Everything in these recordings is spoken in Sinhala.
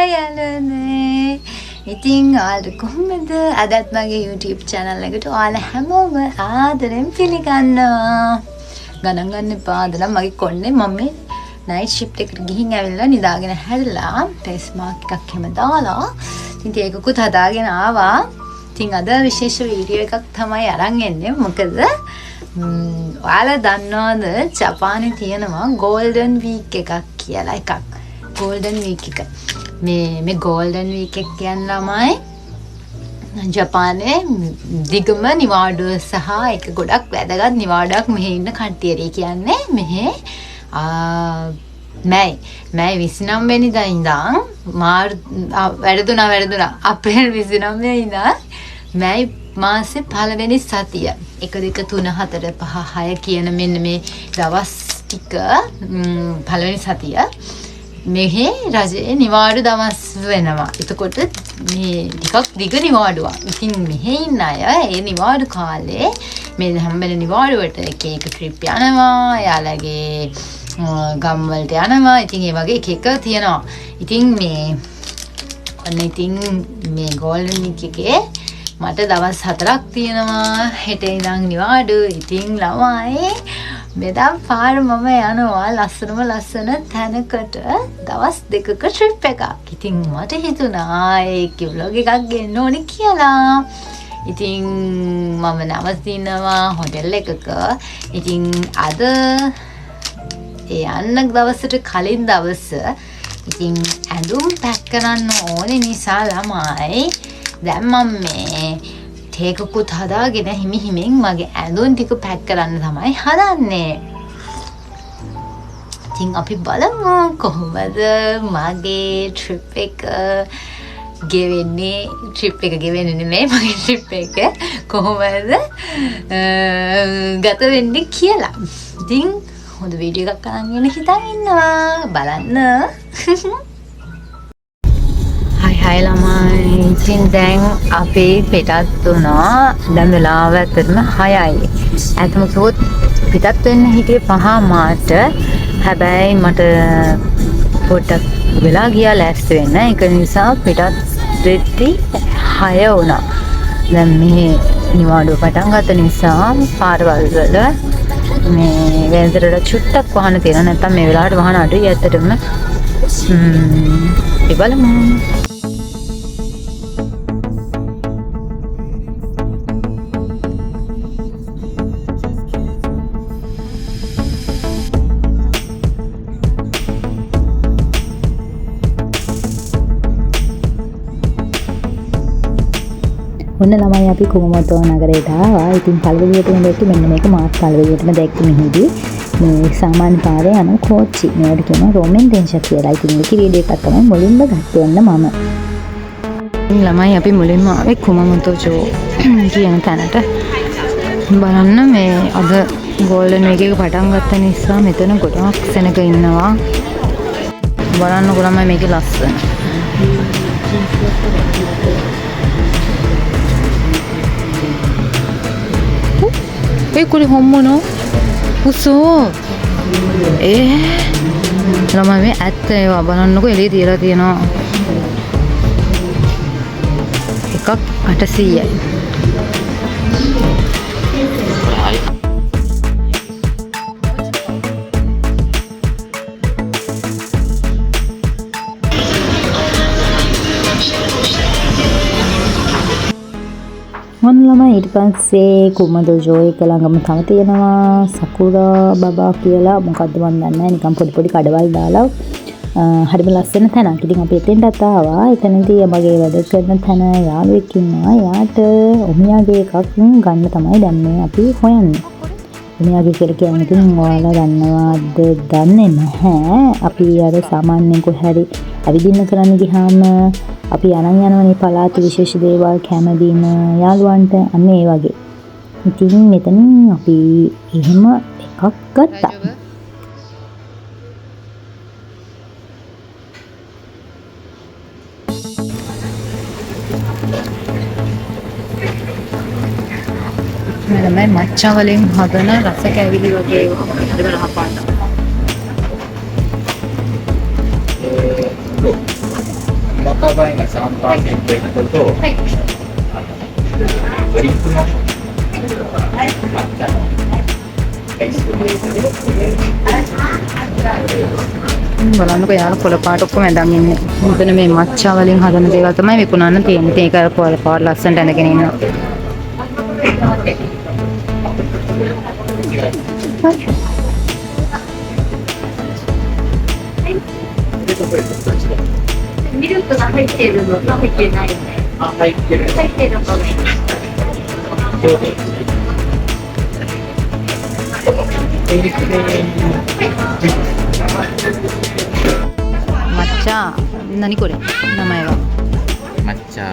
යන්නේ. ඉතින් ඔයාලට කොහොමද? අදත් මගේ YouTube channel එකට ඔයාලා හැමෝම ආදරෙන් පිළිගන්නවා. ගණන් ගන්න එපා. අද නම් මගේ කොන්නේ මම නයිට් ෂිෆ්ට් එකට ගිහින් ඇවිල්ලා නිදාගෙන හැරිලා ෆේස් මාස්ක් එකක් හැම දාලා ඉතින් ඒකකුත් හදාගෙන ආවා. ඉතින් අද විශේෂ වීඩියෝ එකක් තමයි අරන් එන්නේ. මොකද ඔයාලා දන්නවද ජපානයේ තියෙනවා ගෝල්ඩන් වීක් එකක් කියලා එකක්. ගෝල්ඩන් වීක් එක. මේ ගෝල්ඩන් වීක් එක කියන්නේ ළමයි ජපානයේ දිගම නිවාඩුව සහ එක ගොඩක් වැදගත් නිවාඩුවක් මෙහි ඉන්න කට්ටියට කියන්නේ මෙහි මැයි 29 වෙනිදා ඉඳන් වැඩදුනා අප්‍රේල් 29 ඉඳන් මැයි මාසේ පළවෙනි සතිය 1 2 3 4 5 6 කියන මෙන්න මේ දවස් ටික පළවෙනි සතිය මෙහි රජයේ නිවාඩු දවස් වෙනවා. එතකොට මේ ටිකක් දිග නිවාඩුවක්. ඉතින් මෙහි ඉන්න අය ඒ නිවාඩු කාලේ මේ හැමබෙල නිවාඩුවට එක ට්‍රිප් යනවා. යාළගේ ගම් වලට යනවා. ඉතින් ඒ වගේ එක තියෙනවා. ඉතින් මේ ගෝල්ඩන් වීක් එකේ මට දවස් 4ක් තියෙනවා. හෙට ඉඳන් නිවාඩු. ඉතින් ළමයි මෙදා පාර මම යනවා ලස්සන තැනකට දවස් 2ක ට්‍රිප් එකක්. ඉතින් මට හිතුණා ඒකේ vlog එකක් ගන්න ඕනේ කියලා. ඉතින් මම නවතිනවා හොටෙල් එකක. ඉතින් අද යන්න දවසට කලින් දවස ඉතින් ඇඳුම් පැක් කරන්න ඕනේ නිසා ළමයි දැන් මම මේ ටේකුත් හදාගෙන හිමින් මගේ ඇඳුම් ටික පැක් කරන්න තමයි හදන්නේ. ඉතින් අපි බලමු කොහොමද මගේ ට්‍රිප් එක ගෙවෙන්නේ. ට්‍රිප් එක ගෙවෙන්නේ නෙමෙයි මගේ ට්‍රිප් එක කොහොමද ගත වෙන්නේ කියලා. ඉතින් හොඳ වීඩියෝ එකක් අරන් එන්න හිතන් ඉන්නවා. බලන්න. හයි ළමයි. ඉතින් දැන් අපි පිටත් වුණා. දැන් වෙලාව ඇත්තටම 6යි. ඇත්තම කිව්වොත් පිටත් වෙන්න හිටියේ 5 මාට. හැබැයි මට පොඩ්ඩක් වෙලා ගියා ලෑස්ති වෙන්න. ඒක නිසා පිටත් වෙද්දි 6 වුණා. දැන් මේ නිවාඩුව පටන් ගත්ත නිසා පාරවල් වල මේ වෙනතරට චුට්ටක් වහන තියෙනවා. නැත්තම් මේ වෙලාවට වහන අඩුයි ඇත්තටම. ඒ බලමු. ඔන්න ළමයි අපි කුමමෝටෝ නගරයට ආවා. ඉතින් පළවෙනියටම දැක්කේ මෙන්න මේක මාත් පළවෙනියටම දැක්කේ මෙහිදී මේ සාමාන්‍ය පාරේ යන කෝච්චි. මේවට කියනවා රෝමෙන් දෙන්ෂා කියලා. ඉතින් මේකේ වීඩියෝ එකක් තමයි මුලින්ම ගත්තේ මම. ඉතින් ළමයි අපි මුලින්ම ආවේ කුමමෝටෝ කියන තැනට. බලන්න මේ අද ගෝල්ඩන් වීක් එක පටන් ගත්ත නිසා මෙතන ගොඩක් සෙනග ඉන්නවා. බලන්නකො ළමයි මේකේ ලස්සන.これ本物？嘘。ළමයි මේ ඇත්ත ඒවා බලන්නකො එළිය තියලා තියෙනවා. එකක් 800යි. මොන ළමයි ඊට පස්සේ කුමදෝජෝ එක ළඟම තව තියෙනවා සකුරා බබා කියලා මොකද්ද මන් දන්නේ නැහැ. නිකන් පොඩි කඩවල් දාලා හරිම ලස්සන තැනක්. ඉතින් අපි එතෙන්ටත් ආවා. එතනදී මගේ වැඩ කරන තැන යාළුවෙක් ඉන්නවා. එයාට ඔමියාගේ එකක් ගන්න තමයි දැන් මේ අපි හොයන්නේ. ඔමියාගේ කියලා කියන්නේ ඉතින් ඔයාලා දන්නවද දන්නේ නැහැ. අපි අර සාමාන්‍යයෙන් කොහරි ඇවිදින්න කරන්න ගියාම අපි යනවනේ පළාත විශේෂ දේවල් කැමදීන යාළුවන්ට අන්න ඒ වගේ. ඉතින් මෙතනින් අපි එහෙම එකක් ගත්තා. මම මච්චා වලින් හදන රස කැවිලි වගේ හරිම රහපාට. 倍が3%いくと、ドリップの抹茶のアイスクリーム බලන්නකො යාළ කොළ පාට ඔක්කොම ඇඳන් ඉන්නේ. මෙතන මේ මච්චා වලින් හදන දේවල් තමයි විකුණන්න තියෙන්නේ. ඒක කොළ පාට ලස්සනට ඇඳගෙන ඉන්නවා. 미ルクが入ってるのと入ってないの。あ、入ってる。入ってるのね。මච්චා何これ名前は抹茶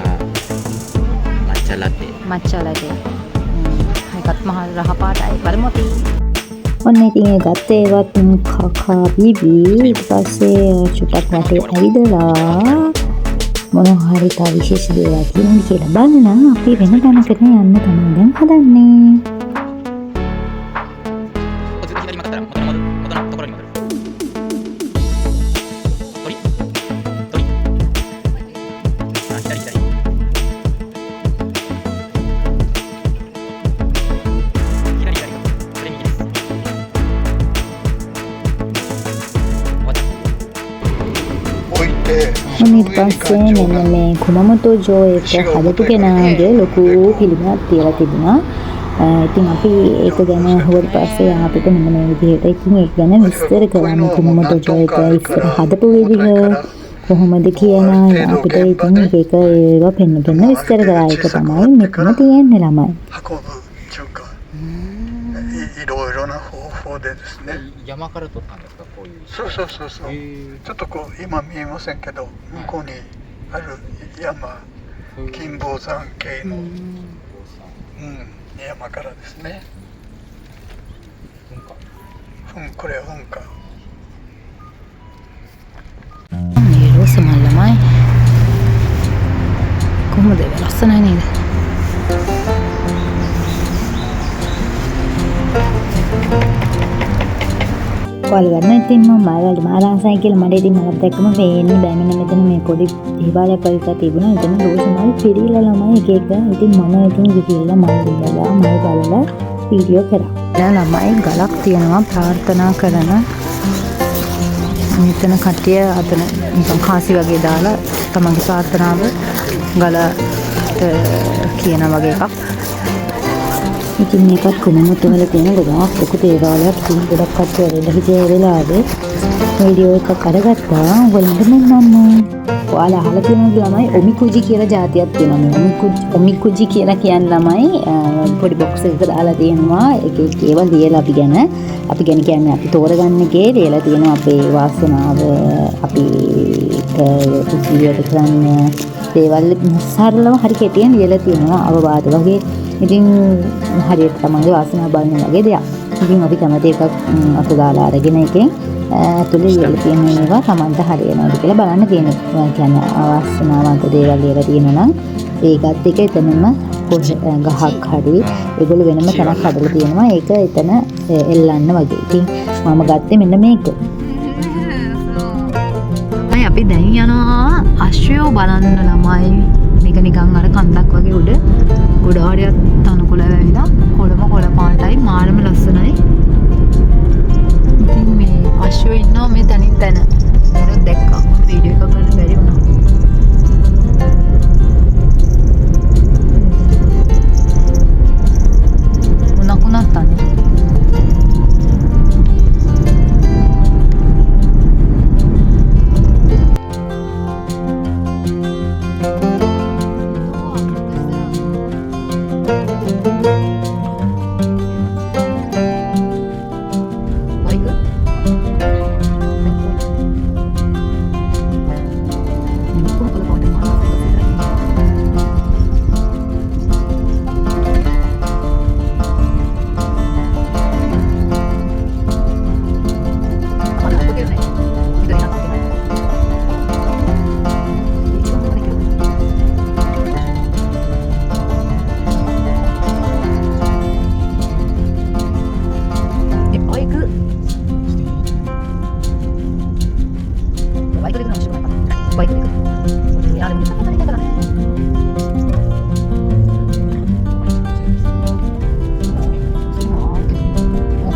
ラテ。මච්චා ලැටේ. මේකත් මහ රහ පාටයි. බලමු අපි. ඔන්න ඉතින් ඒ ගත්තේ ඒවත් කකා බීබි ඊට පස්සේ චුට්ටක් වටේ ඇවිදලා මොනවා හරි තා විශේෂ දේවල් තියෙනවා කියලා බලන්න අපි වෙන තැනකට යන්න තමයි දැන් හදන්නේ. 左曲がったら元のところに戻る。鳥。あ、左。左。これ右です。ඊට පස්සේ මෙන්න මේ කුමමතෝ ජෝ එක හදපු කෙනාගේ ලොකු පිළිමයක් තියලා තිබුණා. ඉතින් අපි ඒක ගැන හොර පස්සේ අපිට මෙන්න මේ විදිහට ඉතින් ඒක ගැන විස්තර කරන්න කුමමතෝ ජෝ එක ඉස්සර හදපු විදිහ කොහොමද කියන අපිට ඉතින් ඒක ඒවා පෙන්න විස්තර කරා එක තමයි මෙතන තියෙන්නේ ළමයි. いろいろな方法でですね。山から取ったんですか、こういう石。そう。ちょっとこう今見えませんけど、向こうにある山、金峰山系の、山からですね。これは噴火。 මේක සමහර ළමයි කොහොමද ලස්සනයි නේද? ඔයාලා ගන්න ඉතින් මම මාලාසයි කියලා මට ඉතින් මලක් දැක්කම වෙන්නේ බෑ. මෙන්න මෙතන මේ පොඩි දේවාලයක් වගේ තිබුණා. එතන රෝසමල් පිරීලා ළමයි එක එක ඉතින් මම ඉතින් ගිහිල්ලා මල් දීලා මල් බලලා වීඩියෝ කරා. ළමයි ගලක් තියනවා ප්‍රාර්ථනා කරන මෙතන කට්ටිය අතන නිකන් කාසි වගේ දාලා තමන්ගේ ප්‍රාර්ථනාව ගලට කියන වගේ එකක්. ඉතින් මේකත් කොමමුත් වල තියෙන ගොඩාක් ලොකු දේවාලයක් තියෙන ගොඩක් කට්ටිය වෙලා හිටිය වෙලාවේ වීඩියෝ එකක් අරගත්තා. ඔයගොල්ලන්ට මෙන්නන්න. ඔයාලා අහලා තියෙනවද ළමයි ඔමිකුජි කියලා જાතියක් තියෙනවා. මේ ඔමිකුජි කියලා කියන ළමයි පොඩි බොක්ස් එකක දාලා තියෙනවා. එක ඒවා ලියලා අපි ගැන කියන්නේ අපි තෝරගන්න එකේ ලියලා තියෙනවා අපේ වාසනාව අපිට ඉතිරියට කරන්න දේවල් සරලව හරි කෙටියෙන් ලියලා තියෙනවා අවවාද වගේ. ඉතින් හරියට තමන්ගේ වාසනාව බලන වගේ දෙයක්. ඉතින් අපි කැමති එකක් අත දාලා අරගෙන එකෙන් ඇතුලේ ලියලා තියෙන ඒවා තමන්ට හරියනවද කියලා බලන්න තියෙනවා. කියන්නේ වාසනාවන්ත දේවල් ලියලා තියෙනවා නම් ඒකත් එක එතනම ගහක් හරි ඒගොල්ලෝ වෙනම තැනක් හදලා තියෙනවා. ඒක එතන එල්ලන්න වගේ. ඉතින් මම ගත්තේ මෙන්න මේක. අපි දැන් යනවා අශ්වයෝ බලන්න ළමයි. මේක නිකන් අර කන්දක් වගේ උඩ ගොඩාරියක් තනකොළ වැවිලා කොළම කොළ පාටයි මාරම ලස්සනයි. ඉතින් මේ අශ්වයෝ ඉන්නවා මේ තනින් තන. මම දැක්කා. වීඩියෝ එකක් ගන්න බැරි වුණා. මොනකුණක් තන්නේ.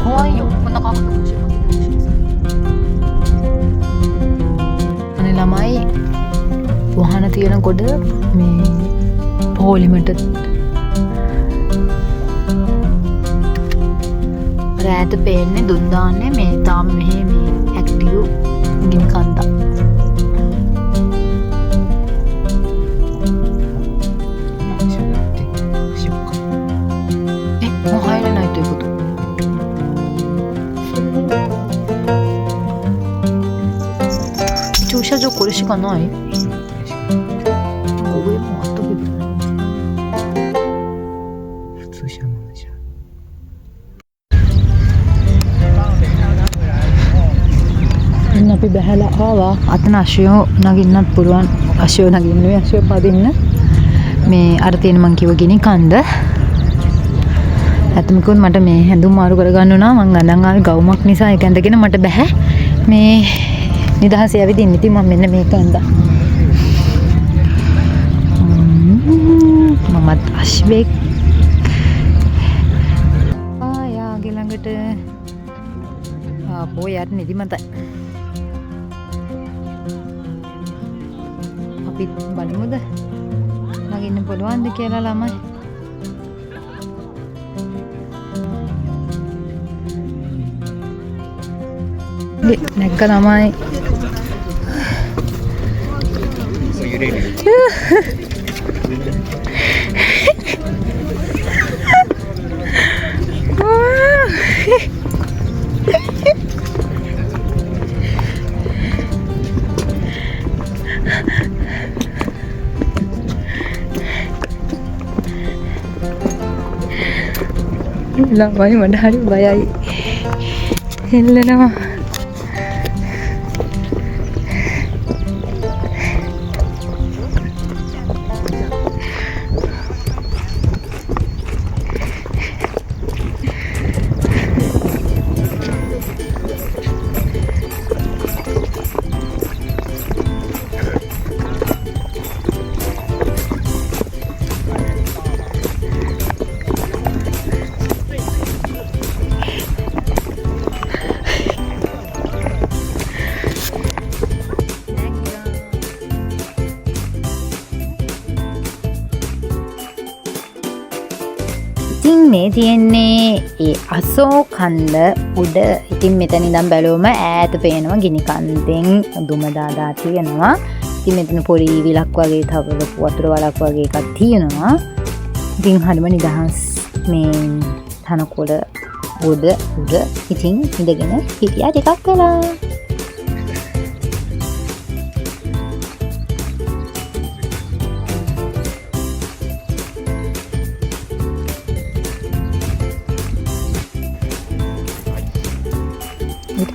怖いよ。こんな感覚かもしれない。අනේ ළමයි වහන තියෙනකොට මේ පොලිමට රෑට පේන්නේ දුම් දාන්නේ මේ තාම මෙහෙ මේ ඇක්ටිව් ගිනි කන්දක්.もう入れないということ。駐車場これしかない？上もあったけど。普通車なんでしょ。ඉන්න අපි බැහැලා ආවා. අතන අශයෝ නගින්නත් පුළුවන්. අශයෝ නගින්නේ අශයෝ පදින්න. මේ අර තියෙන මං කිව්ව ගිනි කන්ද. ඇත්තමකුත් මට මේ හැඳුම් මාරු කරගන්න උනා. මං අඳන් ආවේ ගවුමක් නිසා ඒක ඇඳගෙන මට බෑ. මේ නිදහසේ ඇවිදින්න. ඉතින් මම මෙන්න මේක ඇඳා. මමත් අශ්වෙක්. යාගේ ළඟට ආපෝ යාට නිදිමතයි. අපි බලමුද? නගින්න පුළුවන්ද කියලා ළමයි. නැග්ග ළමයි. ළමයි මට හරි බයයි. හෙල්ලෙනවා. ඉතින් මේ තියෙන්නේ ඒ අසෝ කන්ද උඩ. ඉතින් මෙතන ඉඳන් බැලුවම ඈත පේනවා ගිනි කන්දෙන් දුම දාදා තියෙනවා. ඉතින් මෙතන පොඩි විලක් වගේ තව වතුර වලක් වගේ එකක් තියෙනවා. ඉතින් හරිම නිදහස් මේ තනකොළ උඩ ඉතින් ඉඳගෙන හිටියා ටිකක් වෙලා.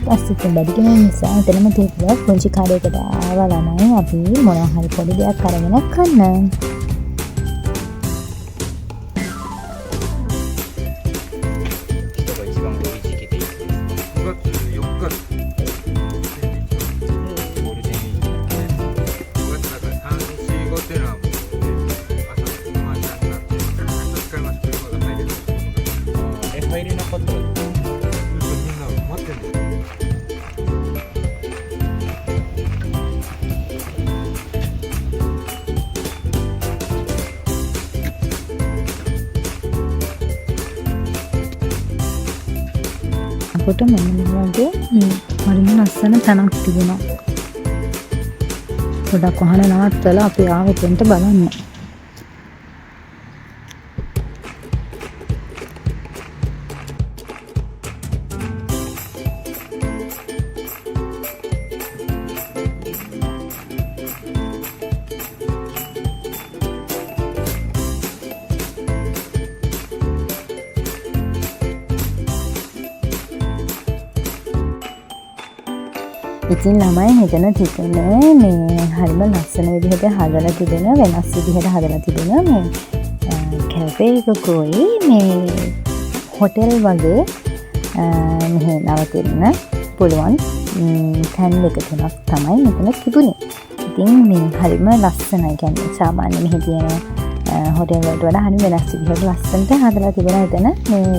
පස්සේ බඩගින නිසා එතනම තිබ්බ පුංචි කාර්යයකට ආවා ළමයි අපි මොනවා හරි පොඩි දෙයක් අරගෙන කන්න. කොට මෙන්න වගේ හරිම ලස්සන තැනක් තිබුණා. පොඩක් වහන නවත්තලා අපි ආවෙ තෙන්ට බලන්න. ඉතින් ළමයි මෙතන තිබුණේ මේ හරිම ලස්සන විදිහට හදලා තිබෙන වෙනස් විදිහට හදලා තිබෙන මේ කැෆේ එකකුයි මේ හොටෙල් වගේ මෙහෙ නවතින්න පුළුවන් තැන් දෙක තුනක් තමයි මෙතන තිබුණේ. ඉතින් මේ හරිම ලස්සනයි. කියන්නේ සාමාන්‍ය මෙහි තියෙන හොටෙල් වලට වඩා හරිම වෙනස් විදිහට ලස්සනට හදලා තිබුණා එතන.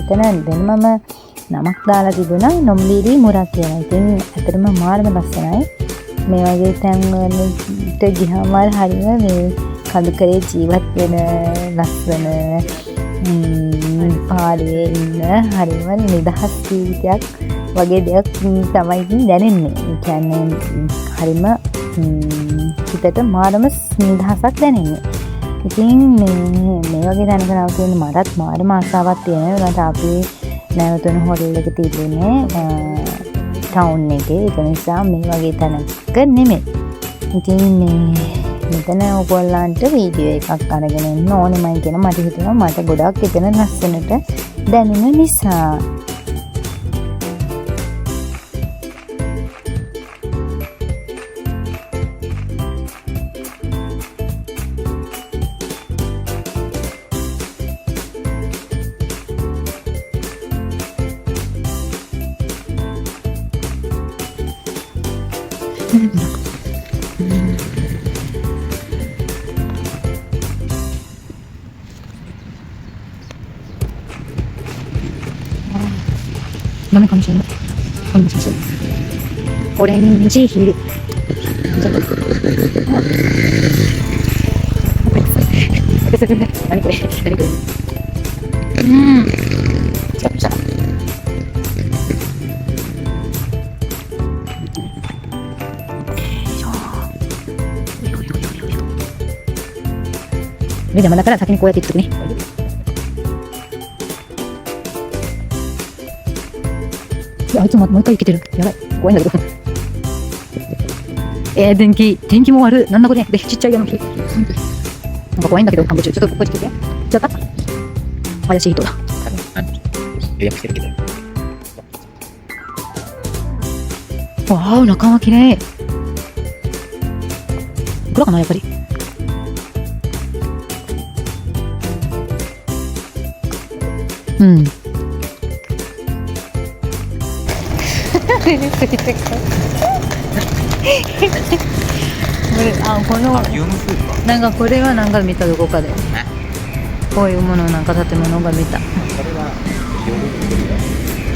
එතන වෙනමම නමක් දාලා තිබුණා නොම්ලිරි මුරක් කියලා. ඉතින් ඇත්තටම මාරම ලස්සනයි. මේ වගේ තැන් වලට ගියාම හරිම මේ කඳුකරේ ජීවත් වෙන ලස්සන පාරේ ඉන්න හරිම නිදහස් ජීවිතයක් වගේ දෙයක් තමයි ඉතින් දැනෙන්නේ. ඒ කියන්නේ හරිම හිතට මාරම නිදහසක් දැනෙන්නේ. ඉතින් මේ වගේ තැනක නවතින්න මටත් මාරම ආසාවක් තියෙනවා. ඒකට අපි නැවතුණු හොටෙල් එක තිබුණේ ටවුන් එකේ. ඒක නිසා මේ වගේ තැනක නෙමෙයි. ඉතින් මෙතන ඔයගොල්ලන්ට වීඩියෝ එකක් අරගෙන එන්න ඕනෙමයි කියලා මට හිතෙනවා. මට ගොඩක් එතන ලස්සනට දැනෙන නිසා.ダメかもしれない。こんな写真。オレンジヒル。何これ？何これ？来た来た。邪魔だから先にこうやっていくとね。あいつもう一回生きてる。やばい。怖いんだけど。電気も悪い。なんだこれ。で、ちっちゃいの木。なんか怖いんだけど、ちょっとここに来て。ちょっと怪しい人だ。予約してるけど。わー、中は綺麗。黒かな、やっぱり。うん。このなんかこれはなんか見たどこかでこういうものなんか建物が見た。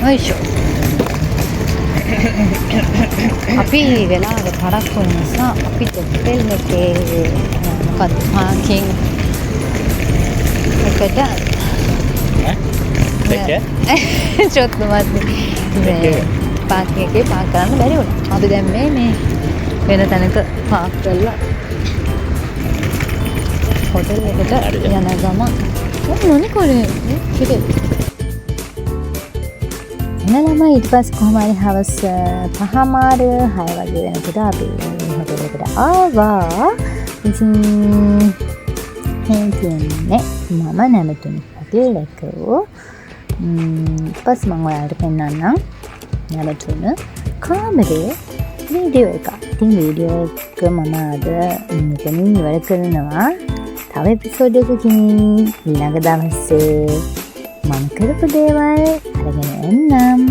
よいしょ。අපි වෙලාවට තරක් වුණ නිසා අපිට හොටෙල් එකේ මොකක්ද පාකින් එකටちょっと待ってපාකින් එකේ පාක් කරන්න බැරි වුණා. අපි දැන් මේ වෙන තැනක පාක් කරලා හොටෙල් එකට යන ගමන් මොනේ කරේ කිරේ නලම ඊට පස්සේ කොහොම හරි හවස් 5:00 6 වගේ වෙනකොට අපි හොටෙල් එකට ආවා. ඉතින් කියන්නේ මම නැමතුණු හොටෙල් එක පස්සේ මම ඔයාලට පෙන්නන්නම් නැවතුණු කාමරේ වීඩියෝ එක. ඉතින් වීඩියෝ එක මම අද මෙතනින් ඉවර කරනවා. තව එපිසෝඩ් එකකින් ඊළඟ දවසේ මම කරපු දේවල් අරගෙන එන්නම්.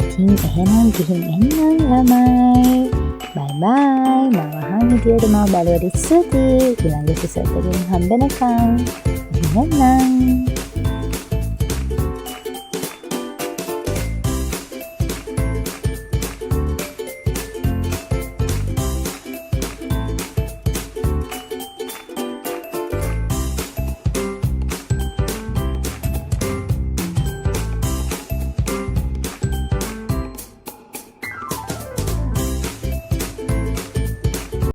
ඉතින් එහෙනම් ගිහින් එන්නම් ළමයි. බයි බයි. මම අහන් හිටියට මම බලවට ස්තුතියි. ඊළඟ එපිසෝඩ් එකකින් හම්බෙනකම්. එන්නම්.